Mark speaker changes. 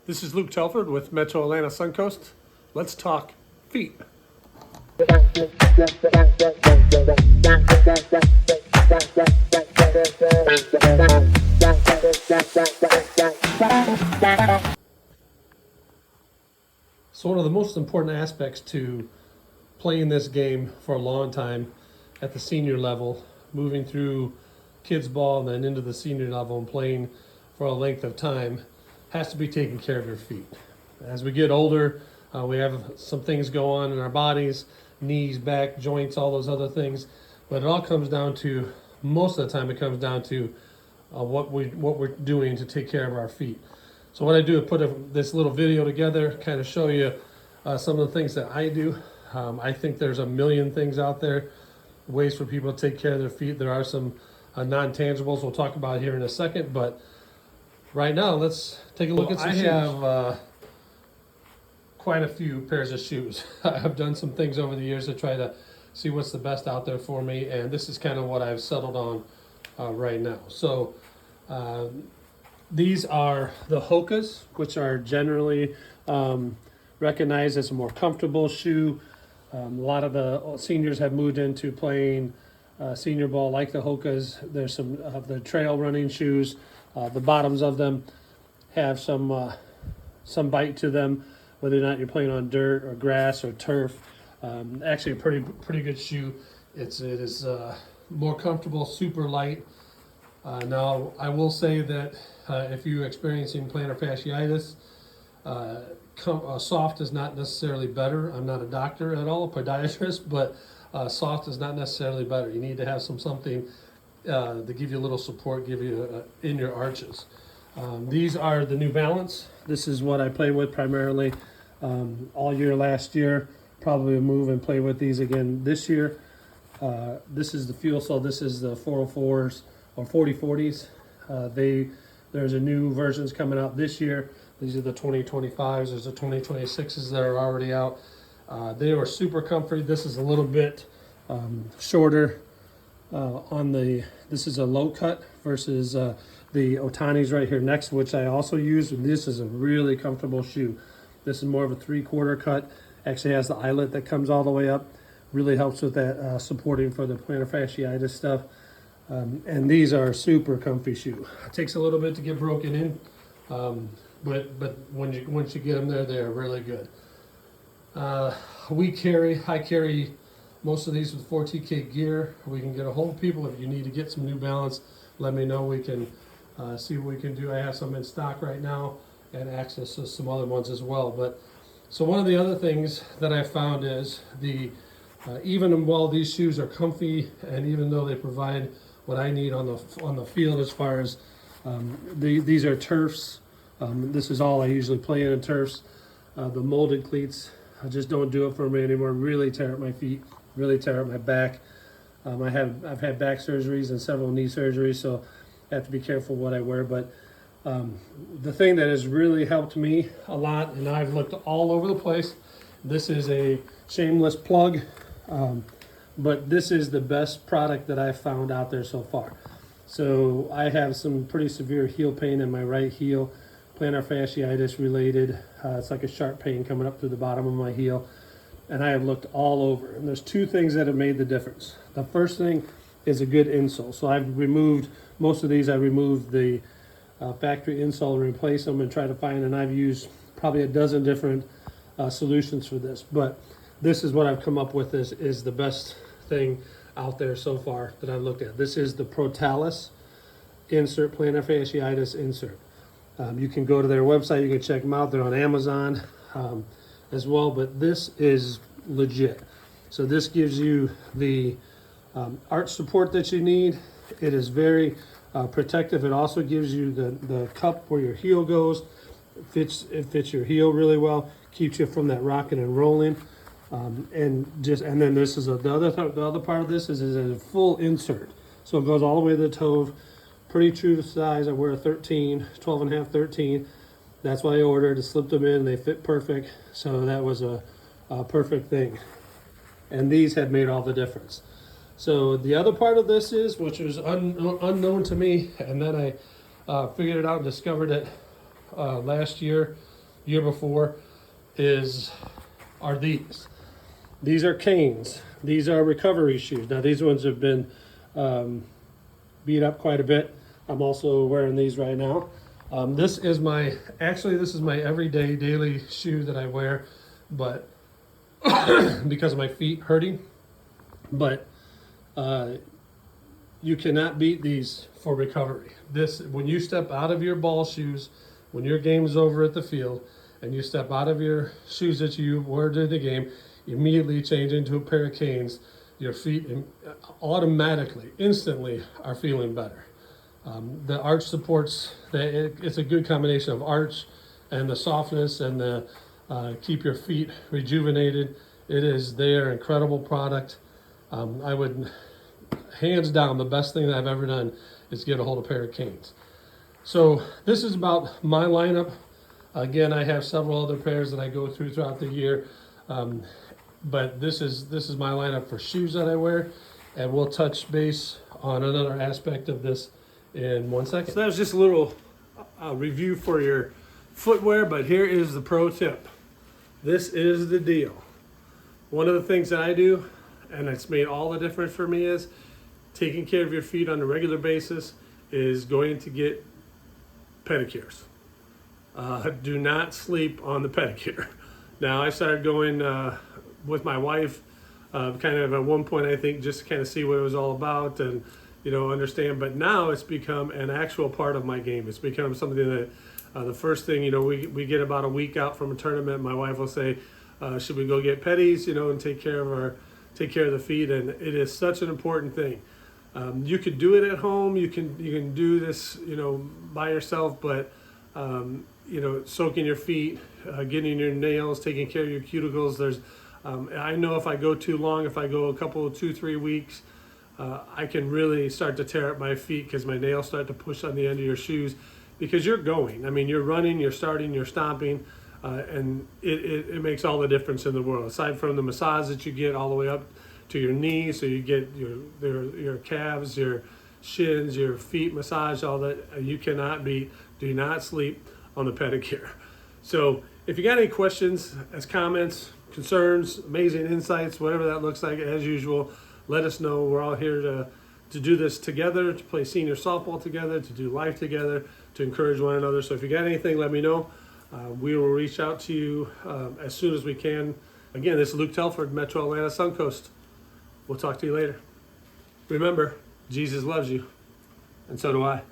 Speaker 1: This is Luke Telford with Metro Atlanta Suncoast. Let's talk feet. So one of the most important aspects to playing this game for a long time at the senior level, moving through kids ball and then into the senior level and playing for a length of time, has to be taking care of your feet. As we get older, we have some things go on in our bodies, knees, back, joints, all those other things. But it all comes down to, most of the time it comes down to what we're doing to take care of our feet. So what I do is put this little video together, kind of show you some of the things that I do. I think there's a million things out there, ways for people to take care of their feet. There are some non-tangibles we'll talk about here in a second, but right now let's take a look at some shoes. I have quite a few pairs of shoes. I've done some things over the years to try to see what's the best out there for me, and this is kind of what I've settled on right now. So these are the Hokas, which are generally recognized as a more comfortable shoe. A lot of the seniors have moved into playing senior ball like the Hokas. There's some of the trail running shoes. The bottoms of them have some bite to them, whether or not you're playing on dirt or grass or turf. Actually, a pretty good shoe. It is more comfortable, super light. Now, I will say that if you're experiencing plantar fasciitis, soft is not necessarily better. I'm not a doctor at all, a podiatrist, but soft is not necessarily better. You need to have something to give you a little support, give you in your arches. These are the New Balance. This is what I play with primarily all year last year. Probably move and play with these again this year. This is the Fuel Cell. This is the 404s or 4040s. There's a new versions coming out this year. These are the 2025s. There's the 2026s that are already out. They are super comfy. This is a little bit shorter this is a low cut versus the Otanis right here next, which I also use. And this is a really comfortable shoe. This is more of a 3/4 cut. Actually has the eyelet that comes all the way up. Really helps with that supporting for the plantar fasciitis stuff. And these are a super comfy shoe. It takes a little bit to get broken in, but once you get them there, they're really good. I carry most of these with 4TK gear. We can get a hold of people. If you need to get some New Balance, let me know. We can see what we can do. I have some in stock right now and access to some other ones as well. But so one of the other things that I found is even while these shoes are comfy and even though they provide what I need on the field as far as these are turfs. This is all I usually play in turfs. The molded cleats, I just don't do it for me anymore. Really tear up my feet, really tear up my back. I've had back surgeries and several knee surgeries, so I have to be careful what I wear. But the thing that has really helped me a lot, and I've looked all over the place, this is a shameless plug, but this is the best product that I've found out there so far. So I have some pretty severe heel pain in my right heel, plantar fasciitis related. It's like a sharp pain coming up through the bottom of my heel. And I have looked all over. And there's two things that have made the difference. The first thing is a good insole. So I've removed, most of these I removed the factory insole and replace them and try to find, and I've used probably a dozen different solutions for this. But this is what I've come up with is the best thing out there so far that I've looked at. This is the Protalis insert, plantar fasciitis insert. You can go to their website, you can check them out. They're on Amazon as well, but this is legit. So this gives you the arch support that you need. It is very protective. It also gives you the cup where your heel goes. It fits your heel really well, keeps you from that rocking and rolling. And then this is the other part of this is a full insert. So it goes all the way to the toe. Pretty true to size. I wear a 13, 12 and a half, 13. That's what I ordered. I slipped them in. They fit perfect. So that was a perfect thing. And these have made all the difference. So the other part of this is, which was unknown to me, and then I figured it out and discovered it last year year before are these. These are canes. These are recovery shoes. Now these ones have been beat up quite a bit. I'm also wearing these right now. This is my everyday daily shoe that I wear, but because of my feet hurting. But you cannot beat these for recovery. When you step out of your ball shoes, when your game is over at the field, and you step out of your shoes that you wore to the game, immediately change into a pair of canes, your feet automatically, instantly are feeling better. The arch supports, it's a good combination of arch and the softness and the keep your feet rejuvenated. They're an incredible product. I would, hands down, the best thing that I've ever done is get a hold of a pair of canes. So this is about my lineup. Again, I have several other pairs that I go through throughout the year, but this is my lineup for shoes that I wear, and we'll touch base on another aspect of this in 1 second. So that was just a little review for your footwear, but here is the pro tip. This is the deal. One of the things that I do, and it's made all the difference for me, is taking care of your feet on a regular basis, is going to get pedicures. Do not sleep on the pedicure. Now, I started going with my wife kind of at one point, I think, just to kind of see what it was all about and, understand. But now it's become an actual part of my game. It's become something that the first thing, we get about a week out from a tournament, my wife will say, should we go get pedis, and take care of the feet. And it is such an important thing. You could do it at home. You can do this, by yourself, but soaking your feet, getting your nails, taking care of your cuticles. I know if I go too long, if I go a couple, 2-3 weeks, I can really start to tear up my feet because my nails start to push on the end of your shoes because you're going. I mean, you're running, you're starting, you're stopping, and it makes all the difference in the world. Aside from the massage that you get all the way up to your knees, so you get your calves, your shins, your feet massage, all that. You cannot beat. Do not sleep on the pedicure. So if you got any questions, as comments, concerns, amazing insights, whatever that looks like, as usual, let us know. We're all here to do this together, to play senior softball together, to do life together, to encourage one another. So if you got anything, let me know. We will reach out to you as soon as we can. Again, this is Luke Telford, Metro Atlanta Suncoast. We'll talk to you later. Remember, Jesus loves you, and so do I.